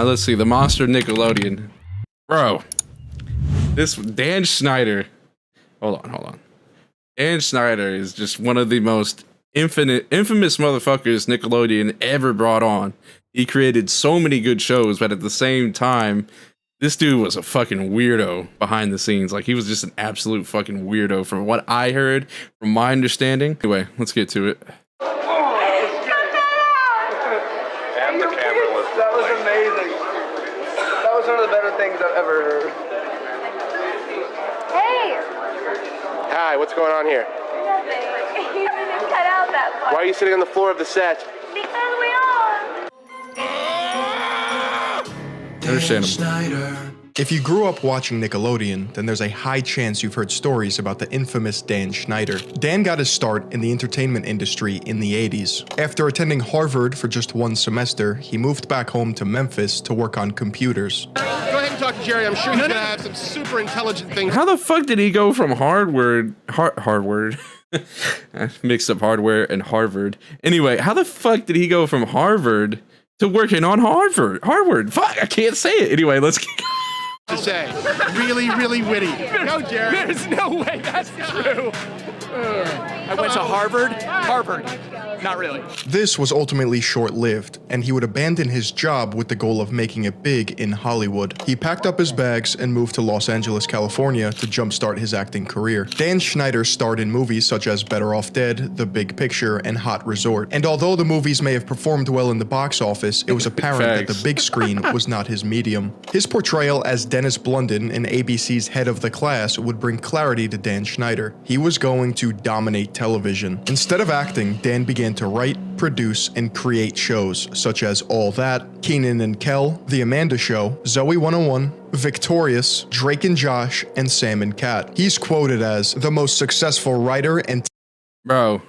Let's see, the monster Nickelodeon. Bro, this Dan Schneider. Hold on. Dan Schneider is just one of the most infamous motherfuckers Nickelodeon ever brought on. He created so many good shows, but at the same time, this dude was a fucking weirdo behind the scenes. Like, he was just an absolute fucking weirdo from what I heard, from my understanding. Anyway, let's get to it. That was amazing. That was one of the better things I've ever heard. Hey! Hi, what's going on here? Nothing. You didn't cut out that part. Why are you sitting on the floor of the set? Because we are. Understandable. If you grew up watching Nickelodeon, then there's a high chance you've heard stories about the infamous Dan Schneider. Dan got his start in the entertainment industry in the 80s. After attending Harvard for just one semester, he moved back home to Memphis to work on computers. Go ahead and talk to Jerry. I'm sure he's gonna have some super intelligent things. How the fuck did he go from Harvard? I mixed up hardware and Harvard. Anyway, how the fuck did he go from Harvard to working on Harvard? Fuck, I can't say it. Anyway, let's keep To say. Really, really witty. Go, Jerry. There's no way that's true. I went to Harvard. Not really. This was ultimately short-lived, and he would abandon his job with the goal of making it big in Hollywood. He packed up his bags and moved to Los Angeles, California to jumpstart his acting career. Dan Schneider starred in movies such as Better Off Dead, The Big Picture, and Hot Resort. And although the movies may have performed well in the box office, it was apparent that the big screen was not his medium. His portrayal as Dennis Blunden in ABC's Head of the Class would bring clarity to Dan Schneider. He was going to dominate television. Instead of acting, Dan began to write, produce, and create shows such as All That, Kenan and Kel, The Amanda Show, Zoe 101, Victorious, Drake and Josh, and Sam and Cat. He's quoted as the most successful writer and Bro,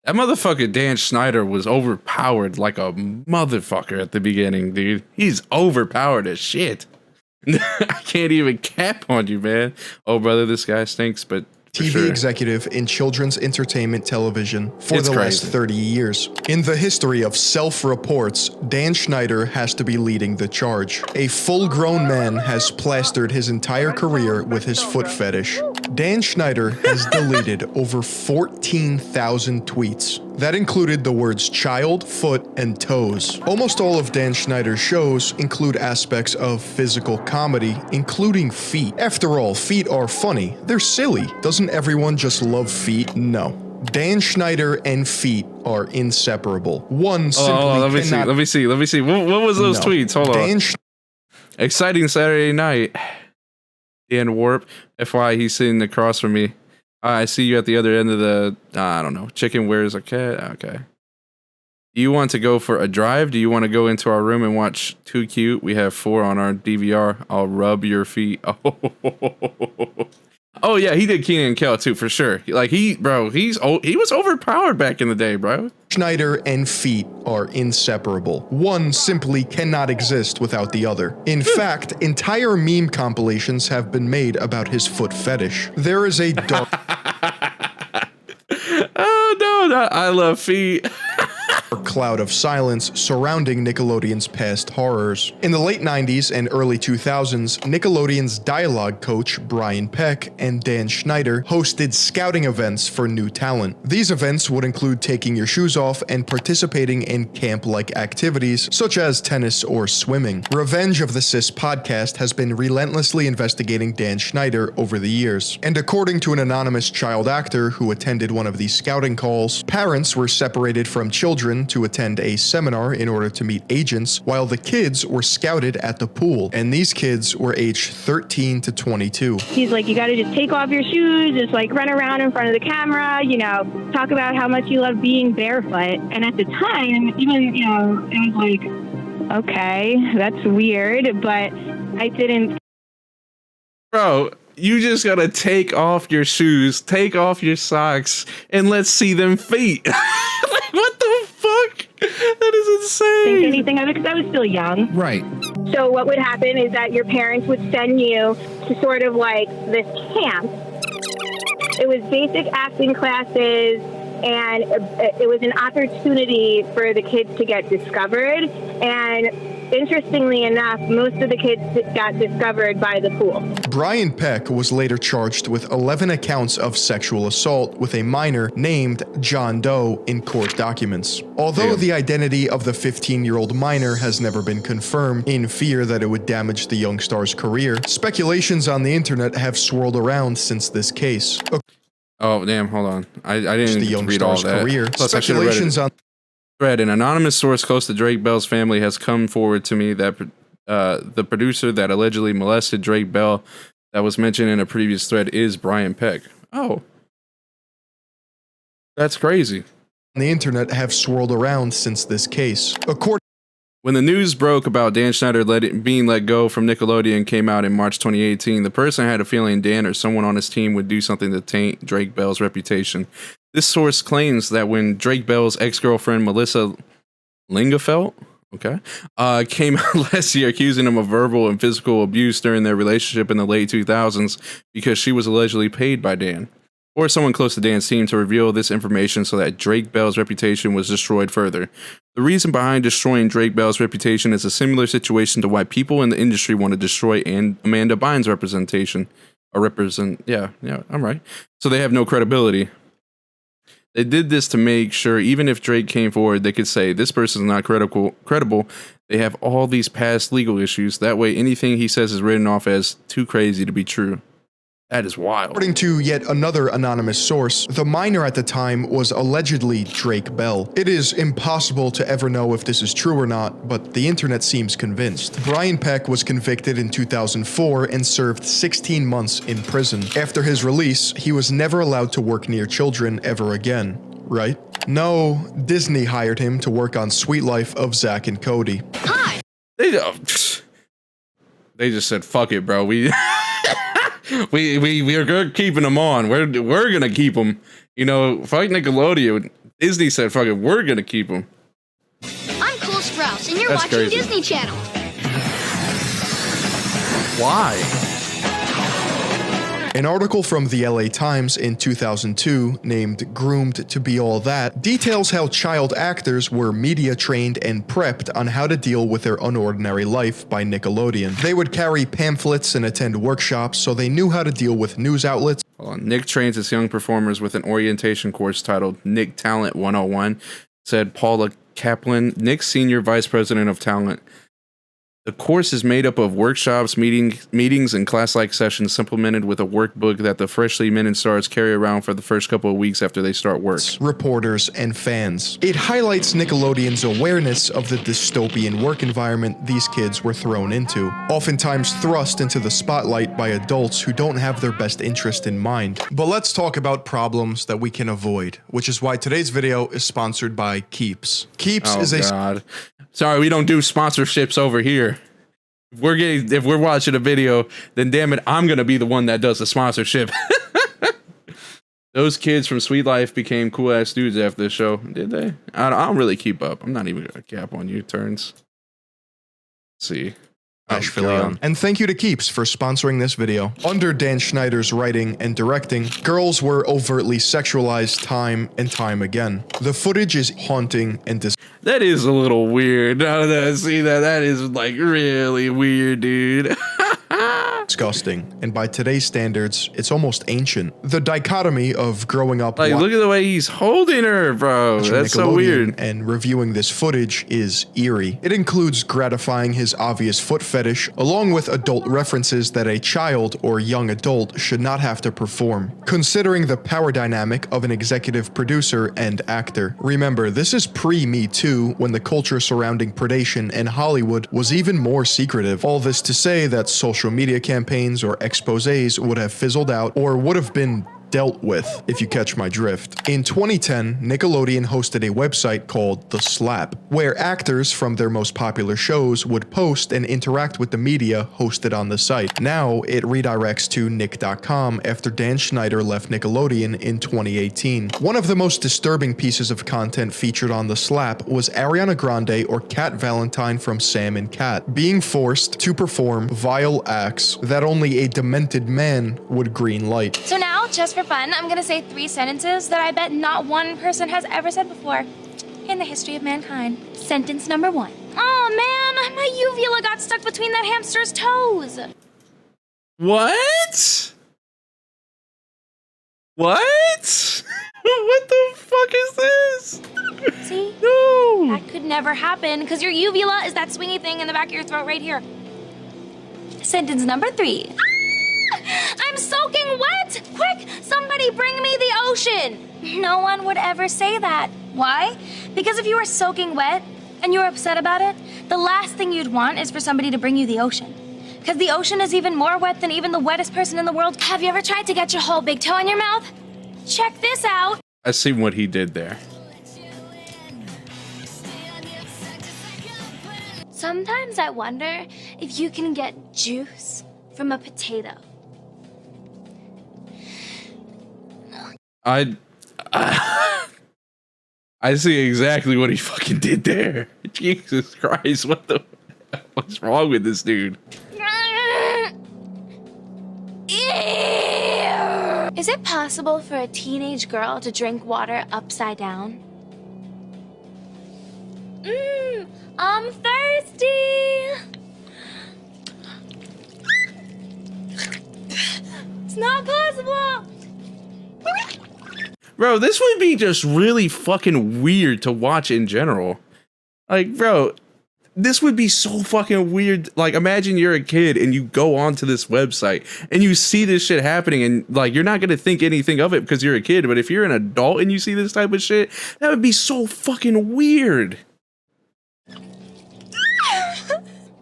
that motherfucker Dan Schneider was overpowered like a motherfucker at the beginning, dude. He's overpowered as shit. I can't even cap on you, man. Oh, brother, this guy stinks, but TV executive in children's entertainment television for the last 30 years. In the history of self-reports, Dan Schneider has to be leading the charge. A full-grown man has plastered his entire career with his foot fetish. Dan Schneider has deleted over 14,000 tweets. That included the words child, foot, and toes. Almost all of Dan Schneider's shows include aspects of physical comedy, including feet. After all, feet are funny. They're silly. Doesn't everyone just love feet? No. Dan Schneider and feet are inseparable. One simply cannot... Let me see. What was those tweets? Hold on. Exciting Saturday night. Dan Warp. FY, he's sitting across from me. I see you at the other end of the, I don't know, chicken wears a cat. Okay. Do you want to go for a drive? Do you want to go into our room and watch Too Cute? We have 4 on our DVR. I'll rub your feet. Oh yeah, he did Kenan and Kel too, for sure. Like he was overpowered back in the day, bro. Schneider and feet are inseparable. One simply cannot exist without the other. In fact, entire meme compilations have been made about his foot fetish. There is a dark Oh no, I love feet. cloud of silence surrounding Nickelodeon's past horrors. In the late 90s and early 2000s, Nickelodeon's dialogue coach Brian Peck and Dan Schneider hosted scouting events for new talent. These events would include taking your shoes off and participating in camp-like activities such as tennis or swimming. Revenge of the Cis podcast has been relentlessly investigating Dan Schneider over the years. And according to an anonymous child actor who attended one of these scouting calls, parents were separated from children to attend a seminar in order to meet agents, while the kids were scouted at the pool, and these kids were aged 13 to 22. He's like, you gotta just take off your shoes, just like run around in front of the camera, you know, talk about how much you love being barefoot. And at the time, even, you know, it was like, okay, that's weird, but I didn't. Bro, you just gotta take off your shoes, take off your socks, and let's see them feet. Like, what the fuck? That is insane. Think anything of it because I was still young. Right. So what would happen is that your parents would send you to sort of like this camp. It was basic acting classes, and it was an opportunity for the kids to get discovered. And interestingly enough, most of the kids got discovered by the pool. Brian Peck was later charged with 11 accounts of sexual assault with a minor named John Doe in court documents. Although the identity of the 15-year-old minor has never been confirmed, in fear that it would damage the young star's career, speculations on the internet have swirled around since this case. Oh, damn, hold on. I didn't The young read all star's that. career. Plus, I should have read it. Speculations on Fred, an anonymous source close to Drake Bell's family has come forward to me that the producer that allegedly molested Drake Bell that was mentioned in a previous thread is Brian Peck. Oh. That's crazy. the internet have swirled around since this case. When the news broke about Dan Schneider being let go from Nickelodeon came out in March 2018, the person had a feeling Dan or someone on his team would do something to taint Drake Bell's reputation. This source claims that when Drake Bell's ex-girlfriend Melissa Lingafelt came out last year accusing him of verbal and physical abuse during their relationship in the late 2000s because she was allegedly paid by Dan or someone close to Dan's team to reveal this information so that Drake Bell's reputation was destroyed further. The reason behind destroying Drake Bell's reputation is a similar situation to why people in the industry want to destroy Amanda Bynes' representation. I'm right. So they have no credibility. They did this to make sure even if Drake came forward, they could say this person is not credible. They have all these past legal issues. That way, anything he says is written off as too crazy to be true. That is wild. According to yet another anonymous source, the minor at the time was allegedly Drake Bell. It is impossible to ever know if this is true or not, but the internet seems convinced. Brian Peck was convicted in 2004 and served 16 months in prison. After his release, he was never allowed to work near children ever again, right? No, Disney hired him to work on Sweet Life of Zack and Cody. Hi. They just said, fuck it, bro. We're keeping them on. We're gonna keep them. You know, fuck Nickelodeon. Disney said, fuck it, we're gonna keep them. I'm Cole Sprouse, and you're That's watching crazy. Disney Channel. Why? An article from the LA Times in 2002, named Groomed to Be All That, details how child actors were media trained and prepped on how to deal with their unordinary life by Nickelodeon. They would carry pamphlets and attend workshops so they knew how to deal with news outlets. Hold on. Nick trains his young performers with an orientation course titled Nick Talent 101, said Paula Kaplan, Nick's senior vice president of talent. The course is made up of workshops, meetings, and class-like sessions supplemented with a workbook that the freshly minted stars carry around for the first couple of weeks after they start work. Reporters and fans. It highlights Nickelodeon's awareness of the dystopian work environment these kids were thrown into, oftentimes thrust into the spotlight by adults who don't have their best interest in mind. But let's talk about problems that we can avoid, which is why today's video is sponsored by Keeps. Keeps is a God. Sorry, we don't do sponsorships over here. If we're watching a video, then damn it, I'm gonna be the one that does the sponsorship. Those kids from Sweet Life became cool ass dudes after the show, did they? I don't really keep up. I'm not even gonna cap on U-turns. Let's see. Philion. And thank you to Keeps for sponsoring this video. Under Dan Schneider's writing and directing, girls were overtly sexualized time and time again. The footage is haunting and That is a little weird. Now that I see that, that is like really weird, dude. disgusting, and by today's standards, it's almost ancient. The dichotomy of growing up Like, look at the way he's holding her, bro. That's so weird. And reviewing this footage is eerie. It includes gratifying his obvious foot fetish, along with adult references that a child or young adult should not have to perform. Considering the power dynamic of an executive producer and actor. Remember, this is pre-Me Too, when the culture surrounding predation in Hollywood was even more secretive. All this to say that social media campaigns or exposés would have fizzled out or would have been dealt with, if you catch my drift. In 2010, Nickelodeon hosted a website called The Slap, where actors from their most popular shows would post and interact with the media hosted on the site. Now, it redirects to Nick.com after Dan Schneider left Nickelodeon in 2018. One of the most disturbing pieces of content featured on The Slap was Ariana Grande or Cat Valentine from Sam and Cat, being forced to perform vile acts that only a demented man would greenlight. So now, just for fun, I'm gonna say 3 sentences that I bet not one person has ever said before in the history of mankind. Sentence number 1. Oh man, My uvula got stuck between that hamster's toes. What? What? What the fuck is this? See? No. That could never happen because your uvula is that swingy thing in the back of your throat right here. Sentence number 3. I'm soaking wet! Quick, somebody bring me the ocean! No one would ever say that. Why? Because if you were soaking wet and you were upset about it, the last thing you'd want is for somebody to bring you the ocean. Because the ocean is even more wet than even the wettest person in the world. Have you ever tried to get your whole big toe in your mouth? Check this out. I see what he did there. Sometimes I wonder if you can get juice from a potato. I see exactly what he fucking did there. Jesus Christ, what's wrong with this dude? Is it possible for a teenage girl to drink water upside down? I'm thirsty. It's not possible. Bro, this would be just really fucking weird to watch in general. Like, bro, this would be so fucking weird. Like, imagine you're a kid and you go onto this website and you see this shit happening and, like, you're not going to think anything of it because you're a kid. But if you're an adult and you see this type of shit, that would be so fucking weird.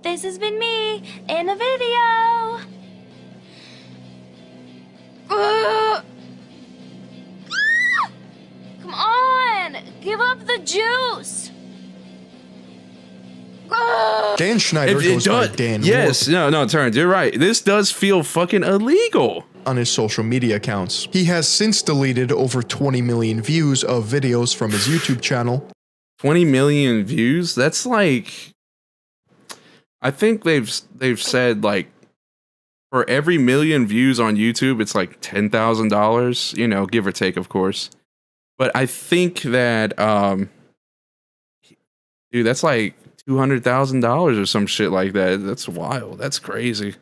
This has been me in a video. Come on, give up the juice. Dan Schneider goes by Dan Yes, Warp no, Terrence, you're right. This does feel fucking illegal. on his social media accounts. He has since deleted over 20 million views of videos from his YouTube channel. 20 million views? That's like, I think they've said like for every million views on YouTube, it's like $10,000, you know, give or take, of course. But I think that, dude, that's like $200,000 or some shit like that. That's wild. That's crazy.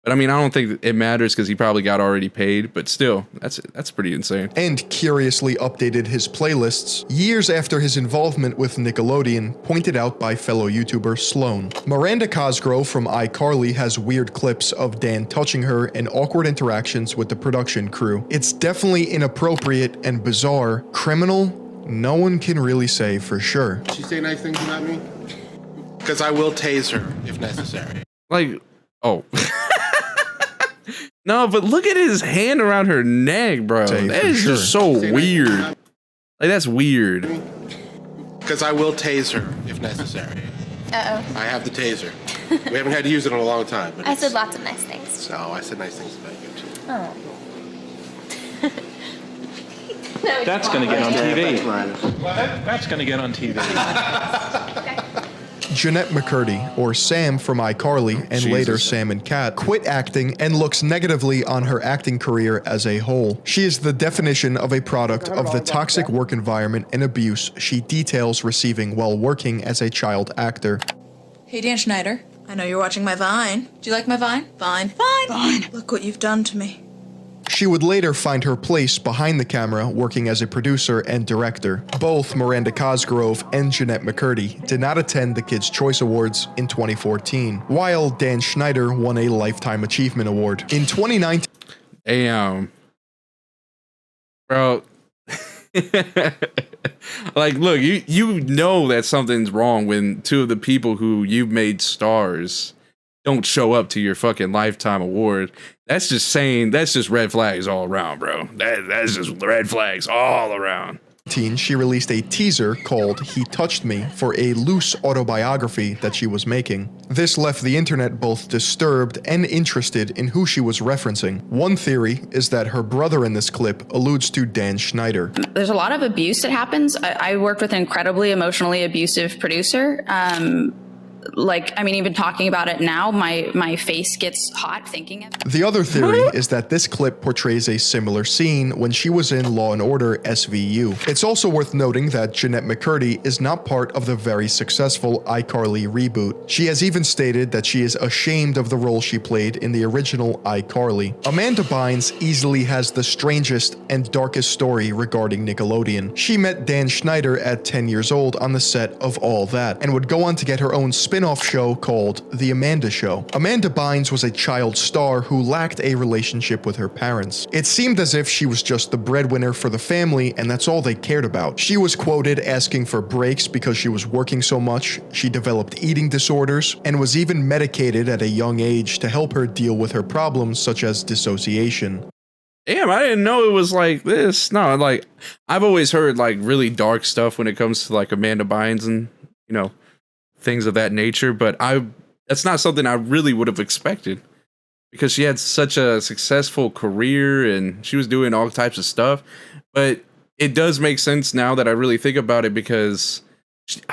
But I mean, I don't think it matters because he probably got already paid. But still, that's pretty insane. And curiously updated his playlists years after his involvement with Nickelodeon, pointed out by fellow YouTuber Sloan. Miranda Cosgrove from iCarly has weird clips of Dan touching her and awkward interactions with the production crew. It's definitely inappropriate and bizarre. Criminal? No one can really say for sure. She say nice things about me? Because I will tase her if necessary. Like, oh. No, but look at his hand around her neck, bro. That is just so weird. Like, that's weird. Because I will tase her if necessary. Uh-oh. I have the taser. We haven't had to use it in a long time. But I said lots of nice things. No, I said nice things about you, too. Oh. That's going to get on TV. That's going to get on TV. Jeanette McCurdy, or Sam from iCarly, and later Sam and Cat, quit acting and looks negatively on her acting career as a whole. She is the definition of a product of the toxic work environment and abuse she details receiving while working as a child actor. Hey, Dan Schneider. I know you're watching my Vine. Do you like my Vine? Vine. Vine. Vine. Look what you've done to me. She would later find her place behind the camera working as a producer and director. Both Miranda Cosgrove and Jeanette McCurdy did not attend the Kids' Choice Awards in 2014, while Dan Schneider won a Lifetime Achievement Award. In 2019... Damn. Bro. Like, look, you know that something's wrong when two of the people who you've made stars don't show up to your fucking Lifetime Award. That's just red flags all around, bro. That's just red flags all around. She released a teaser called He Touched Me for a loose autobiography that she was making. This left the internet both disturbed and interested in who she was referencing. One theory is that her brother in this clip alludes to Dan Schneider. There's a lot of abuse that happens. I worked with an incredibly emotionally abusive producer. like, I mean, even talking about it now, my face gets hot thinking of it. The other theory is that this clip portrays a similar scene when she was in Law & Order SVU. It's also worth noting that Jeanette McCurdy is not part of the very successful iCarly reboot. She has even stated that she is ashamed of the role she played in the original iCarly. Amanda Bynes easily has the strangest and darkest story regarding Nickelodeon. She met Dan Schneider at 10 years old on the set of All That, and would go on to get her own spin-off show called The Amanda Show. Amanda Bynes was a child star who lacked a relationship with her parents. It seemed as if she was just the breadwinner for the family, and that's all they cared about. She was quoted asking for breaks because she was working so much. She developed eating disorders, and was even medicated at a young age to help her deal with her problems such as dissociation. Damn, I didn't know it was like this. No, like, I've always heard like really dark stuff when it comes to like Amanda Bynes and, you know, things of that nature, but that's not something I really would have expected, because she had such a successful career and she was doing all types of stuff. But it does make sense now that I really think about it, because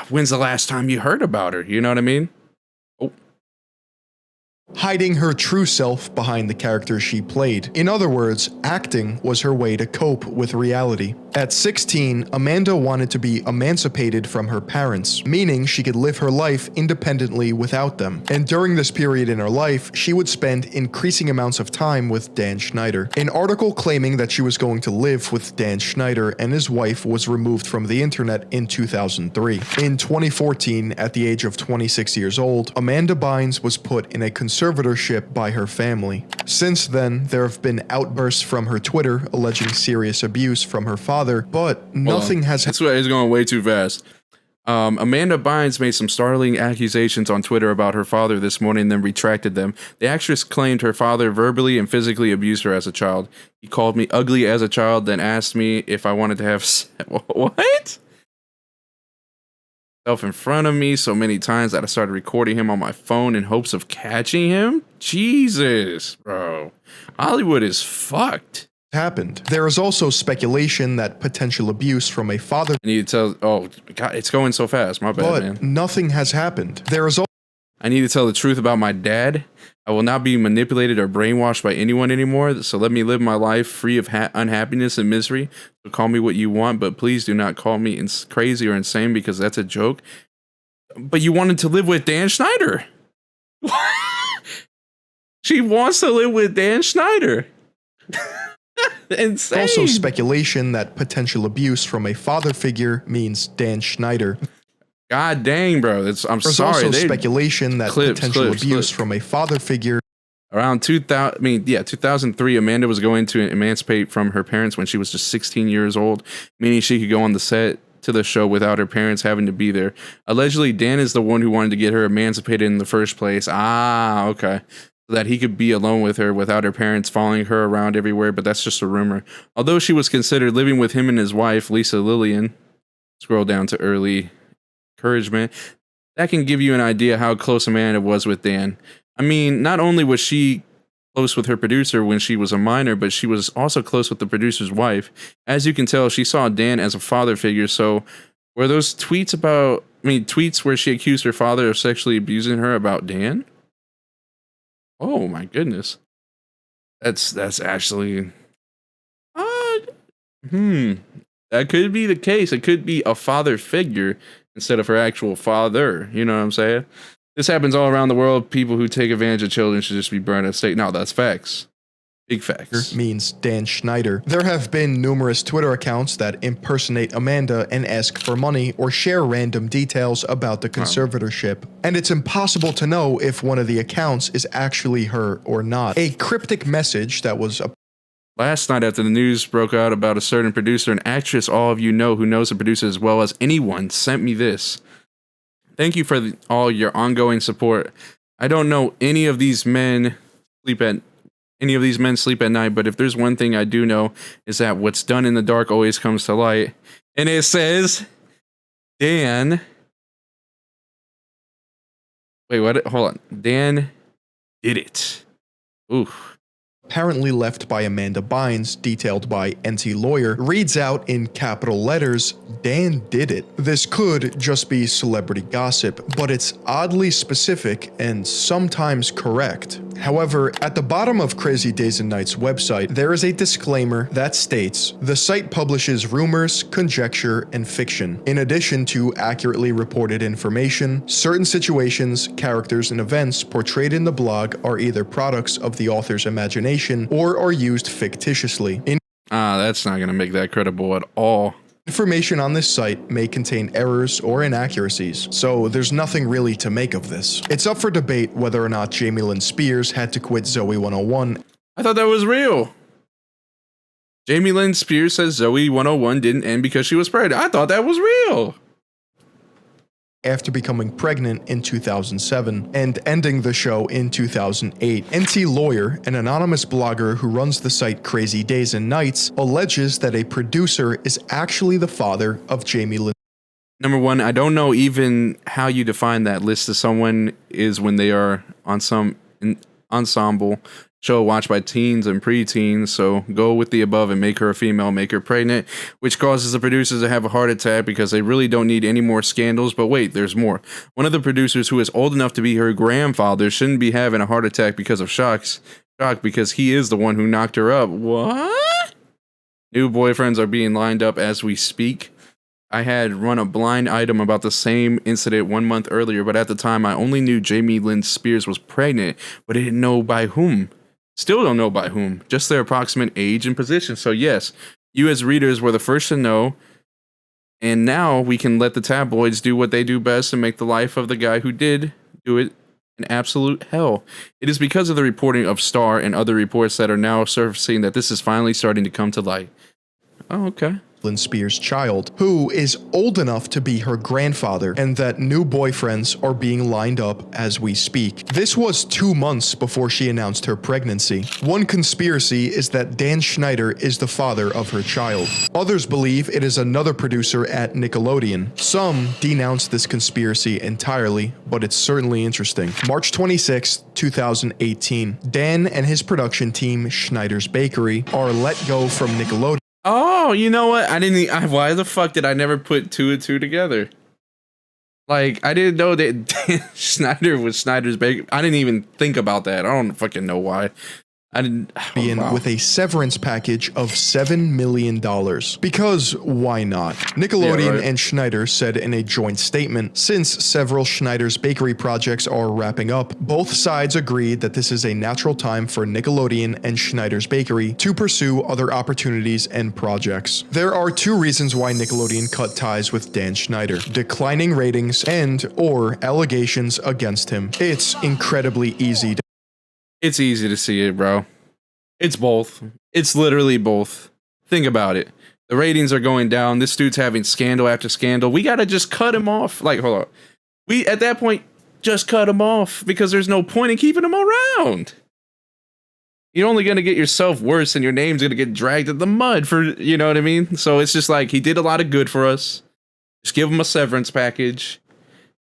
when's the last time you heard about her? You know what I mean? Hiding her true self behind the character she played. In other words, acting was her way to cope with reality. At 16, Amanda wanted to be emancipated from her parents, meaning she could live her life independently without them. And during this period in her life, she would spend increasing amounts of time with Dan Schneider. An article claiming that she was going to live with Dan Schneider and his wife was removed from the internet in 2003. In 2014, at the age of 26 years old, Amanda Bynes was put in a conservatorship by her family. Since then, there have been outbursts from her Twitter alleging serious abuse from her father, but nothing has. That's why it's going way too fast. Amanda Bynes made some startling accusations on Twitter about her father this morning, then retracted them. The actress claimed her father verbally and physically abused her as a child. He called me ugly as a child, then asked me if I wanted to have what? In front of me so many times that I started recording him on my phone in hopes of catching him. Jesus, bro. Hollywood is fucked. Happened. There is also speculation that potential abuse from a father. I need to tell. Oh God, it's going so fast. My bad, man. But nothing has happened. There is. I need to tell the truth about my dad. I will not be manipulated or brainwashed by anyone anymore. So let me live my life free of unhappiness and misery. So call me what you want, but please do not call me crazy or insane, because that's a joke. But you wanted to live with Dan Schneider. She wants to live with Dan Schneider. Insane. Also speculation that potential abuse from a father figure means Dan Schneider. God dang, bro. I'm There's sorry. Also speculation that potential abuse from a father figure. Around 2003, Amanda was going to emancipate from her parents when she was just 16 years old, meaning she could go on the set to the show without her parents having to be there. Allegedly, Dan is the one who wanted to get her emancipated in the first place. Ah, okay. So that he could be alone with her without her parents following her around everywhere, but that's just a rumor. Although she was considered living with him and his wife, Lisa Lillian, scroll down to early encouragement, that can give you an idea how close Amanda was with Dan. I mean, not only was she close with her producer when she was a minor, but she was also close with the producer's wife. As you can tell, she saw Dan as a father figure. So were those tweets tweets where she accused her father of sexually abusing her about Dan? Oh my goodness. That's actually that could be the case. It could be a father figure instead of her actual father. You know what I'm saying? This happens all around the world. People who take advantage of children should just be burned at stake. No, that's facts. Big facts. Means Dan Schneider. There have been numerous Twitter accounts that impersonate Amanda and ask for money or share random details about the conservatorship. And it's impossible to know if one of the accounts is actually her or not. A cryptic message that was last night, after the news broke out about a certain producer and actress all of you know who knows the producer as well as anyone, sent me this. Thank you for all your ongoing support. I don't know any of these men sleep at night, but if there's one thing I do know is that what's done in the dark always comes to light. And it says, Dan. Wait, what? Hold on. Dan did it. Ooh. apparently left by Amanda Bynes, detailed by NT Lawyer, reads out in capital letters, Dan did it. This could just be celebrity gossip, but it's oddly specific and sometimes correct. However, at the bottom of Crazy Days and Nights website, there is a disclaimer that states, the site publishes rumors, conjecture, and fiction. In addition to accurately reported information, certain situations, characters, and events portrayed in the blog are either products of the author's imagination or are used fictitiously. That's not gonna make that credible at all. Information on this site may contain errors or inaccuracies, so there's nothing really to make of this. It's up for debate whether or not Jamie Lynn Spears had to quit Zoe 101. I thought that was real. Jamie Lynn Spears says Zoe 101 didn't end because she was pregnant. I thought that was real. After becoming pregnant in 2007 and ending the show in 2008. NT Lawyer, an anonymous blogger who runs the site Crazy Days and Nights, alleges that a producer is actually the father of Jamie Lynn. Number one, I don't know even how you define that list of someone is when they are on some ensemble show watched by teens and preteens, so go with the above and make her a female, make her pregnant, which causes the producers to have a heart attack because they really don't need any more scandals. But wait, there's more. One of the producers who is old enough to be her grandfather shouldn't be having a heart attack because of shock because he is the one who knocked her up. What? New boyfriends are being lined up as we speak. I had run a blind item about the same incident 1 month earlier, but at the time I only knew Jamie Lynn Spears was pregnant, but I didn't know by whom. Still don't know by whom, just their approximate age and position. So yes, you as readers were the first to know, and now we can let the tabloids do what they do best and make the life of the guy who did do it an absolute hell. It is because of the reporting of Star and other reports that are now surfacing that this is finally starting to come to light. Oh, okay. Lynn Spears' child, who is old enough to be her grandfather, and that new boyfriends are being lined up as we speak. This was 2 months before she announced her pregnancy. One conspiracy is that Dan Schneider is the father of her child. Others believe it is another producer at Nickelodeon. Some denounce this conspiracy entirely, but it's certainly interesting. March 26, 2018, Dan and his production team, Schneider's Bakery, are let go from Nickelodeon. Oh, you know what? Why the fuck did I never put two and two together? Like, I didn't know that Dan Schneider was Schneider's Bakery. I didn't even think about that. I don't fucking know why. I didn't. With a severance package of $7 million. Because why not? Nickelodeon and Schneider said in a joint statement, since several Schneider's Bakery projects are wrapping up, both sides agreed that this is a natural time for Nickelodeon and Schneider's Bakery to pursue other opportunities and projects. There are two reasons why Nickelodeon cut ties with Dan Schneider: declining ratings and/or allegations against him. It's incredibly easy to It's easy to see it, bro. It's both. It's literally both. Think about it. The ratings are going down. This dude's having scandal after scandal. We gotta just cut him off. Like, hold on. We, at that point, just cut him off because there's no point in keeping him around. You're only gonna get yourself worse and your name's gonna get dragged in the mud for, you know what I mean? So it's just like, he did a lot of good for us. Just give him a severance package.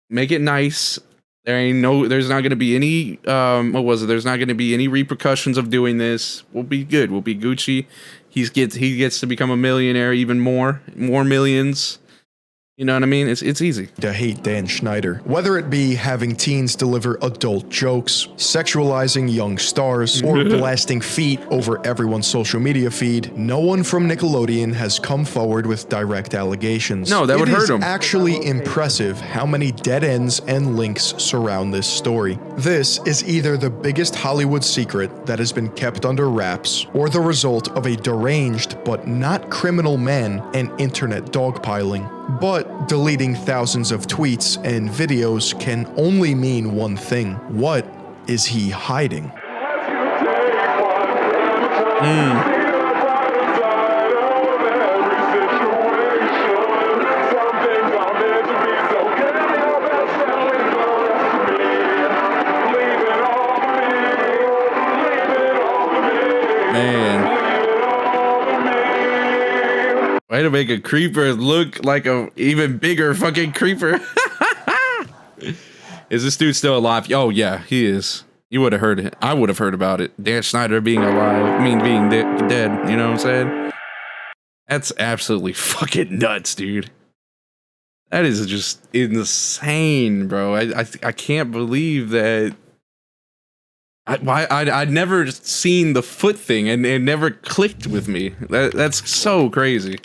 Make it nice. There's not going to be any, There's not going to be any repercussions of doing this. We'll be good. We'll be Gucci. He gets to become a millionaire, even more millions. You know what I mean? It's easy to hate Dan Schneider. Whether it be having teens deliver adult jokes, sexualizing young stars, or blasting feet over everyone's social media feed, no one from Nickelodeon has come forward with direct allegations. No, that would hurt him. It is actually impressive how many dead ends and links surround this story. This is either the biggest Hollywood secret that has been kept under wraps, or the result of a deranged but not criminal man and internet dogpiling. But deleting thousands of tweets and videos can only mean one thing. What is he hiding? Way to make a creeper look like a even bigger fucking creeper. Is this dude still alive? Oh yeah, he is. You would have heard it. I would have heard about it. Dan Schneider being alive. I mean, being dead. You know what I'm saying? That's absolutely fucking nuts, dude. That is just insane, bro. I can't believe that. I'd never seen the foot thing and it never clicked with me. That's so crazy.